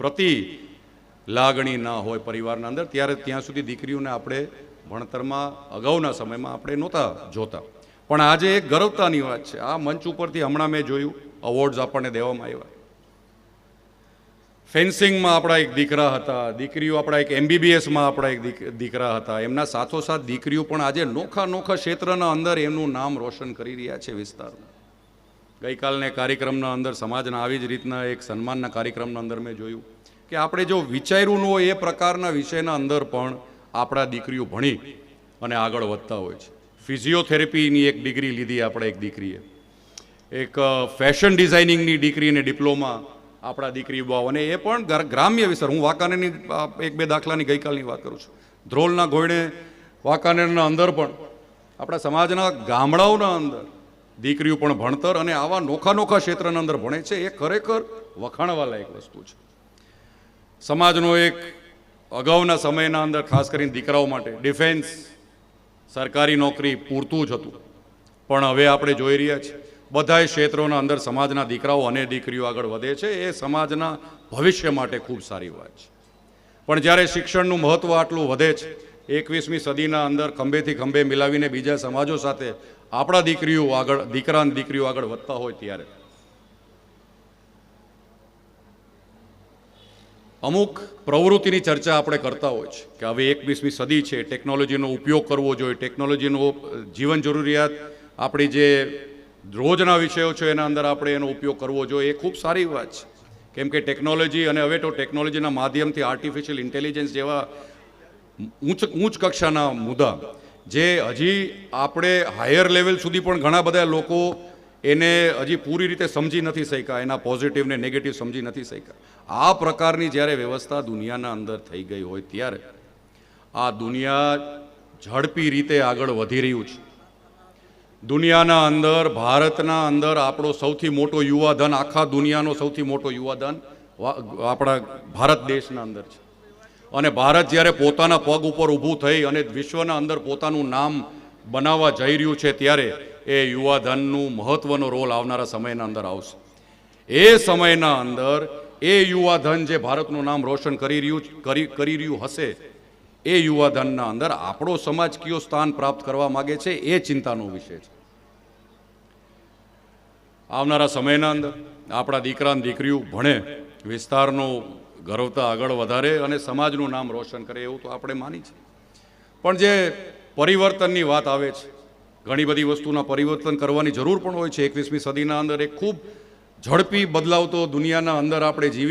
પ્રતિ લાગણી ના હોય પરિવારના અંદર, ત્યારે ત્યાં સુધી દીકરીઓને આપણે ભણતરમાં અગાઉના સમયમાં આપણે નહોતા જોતા. પણ આજે એક ગર્વતાની વાત છે, આ મંચ ઉપરથી હમણાં મેં જોયું અવોર્ડ્સ આપણને દેવામાં આવ્યા. ફેન્સિંગમાં આપણા એક દીકરા હતા, દીકરીઓ આપણા એક MBBSમાં આપણા એક દીકરા હતા. એમના સાથોસાથ દીકરીઓ પણ આજે નોખા નોખા ક્ષેત્રના અંદર એમનું નામ રોશન કરી રહ્યા છે વિસ્તારમાં. ગઈકાલના કાર્યક્રમના અંદર સમાજના આવી જ રીતના એક સન્માનના કાર્યક્રમના અંદર મેં જોયું કે આપણે જો વિચાર્યું ન હોય એ પ્રકારના વિષયના અંદર પણ આપણા દીકરીઓ ભણી અને આગળ વધતા હોય છે. ફિઝિયોથેરાપીની એક ડિગ્રી લીધી આપણે એક દીકરીએ, એક ફેશન ડિઝાઇનિંગની ડિગ્રીને ડિપ્લોમા આપણા દીકરી બાવ, અને એ પણ ગ્રામ્ય વિસ્તાર. હું વાંકાનેરની એક બે દાખલાની ગઈકાલની વાત કરું છું. ધ્રોલના ઘોયણે વાંકાનેરના અંદર પણ આપણા સમાજના ગામડાઓના અંદર દીકરીઓ પણ ભણતર અને આવા નોખા નોખા ક્ષેત્રના અંદર ભણે છે. એ ખરેખર વખાણવા લાયક વસ્તુ છે. સમાજનો એક અગાઉના સમયના અંદર ખાસ કરીને દીકરાઓ માટે ડિફેન્સ, સરકારી નોકરી પૂરતું જ હતું. પણ હવે આપણે જોઈ રહ્યા છીએ બધાય ક્ષેત્રોના અંદર સમાજના દીકરાઓ અને દીકરીઓ આગળ વધે છે. એ સમાજના ભવિષ્ય માટે ખૂબ સારી વાત છે. પણ જ્યારે શિક્ષણનું મહત્ત્વ આટલું વધે છે, 21મી સદીના અંદર ખંભેથી ખંભે મિલાવીને બીજા સમાજો સાથે આપણા દીકરા અને દીકરીઓ આગળ વધતા હોય, ત્યારે અમુક પ્રવૃત્તિની ચર્ચા આપણે કરતા હોય છે કે હવે 21મી સદી છે, ટેકનોલોજીનો ઉપયોગ કરવો જોઈએ, ટેકનોલોજીનો જીવન જરૂરિયાત આપણી જે રોજના વિષયો છે એના અંદર આપણે એનો ઉપયોગ કરવો જોઈએ. એ ખૂબ સારી વાત છે, કેમ કે ટેકનોલોજી અને હવે તો ટેકનોલોજીના માધ્યમથી આર્ટિફિશિયલ ઇન્ટેલિજન્સ જેવા ઉચ્ચ કક્ષાના મુદ્દા જે હજી આપણે હાયર લેવલ સુધી પણ ઘણા બધા લોકો એને હજી પૂરી રીતે સમજી નથી શક્યા, એના પોઝિટિવ ને નેગેટિવ સમજી નથી શક્યા. આ પ્રકારની જ્યારે વ્યવસ્થા દુનિયાના અંદર થઈ ગઈ હોય, ત્યારે આ દુનિયા ઝડપી રીતે આગળ વધી રહ્યું છે. દુનિયાના અંદર, ભારતના અંદર આપણો સૌથી મોટો યુવાધન, આખા દુનિયાનો સૌથી મોટો યુવાધન આપણા ભારત દેશના અંદર છે. અને ભારત જ્યારે પોતાના પગ ઉપર ઊભું થઈ અને વિશ્વના અંદર પોતાનું નામ બનાવવા જઈ રહ્યું છે, ત્યારે એ યુવાધનનું મહત્વનો રોલ આવનારા સમયના અંદર આવશે. એ સમયના અંદર એ યુવાધન જે ભારતનું નામ રોશન કરી રહ્યું હશે, એ યુવાધનના અંદર આપણો સમાજ કયો સ્થાન પ્રાપ્ત કરવા માગે છે, એ ચિંતાનો વિષય છે. આવનારા સમયના અંદર આપણા દીકરા અને દીકરીઓ ભણે, વિસ્તારનો ગર્વતા આગળ વધારે અને સમાજનું નામ રોશન કરે, એવું તો આપણે માની છે. પણ જે પરિવર્તનની વાત આવે છે, ઘણી બધી વસ્તુના પરિવર્તન કરવાની જરૂર પણ હોય છે. 21મી સદીના અંદર એક ખૂબ ઝડપી બદલાવતો દુનિયાના અંદર આપણે જીવી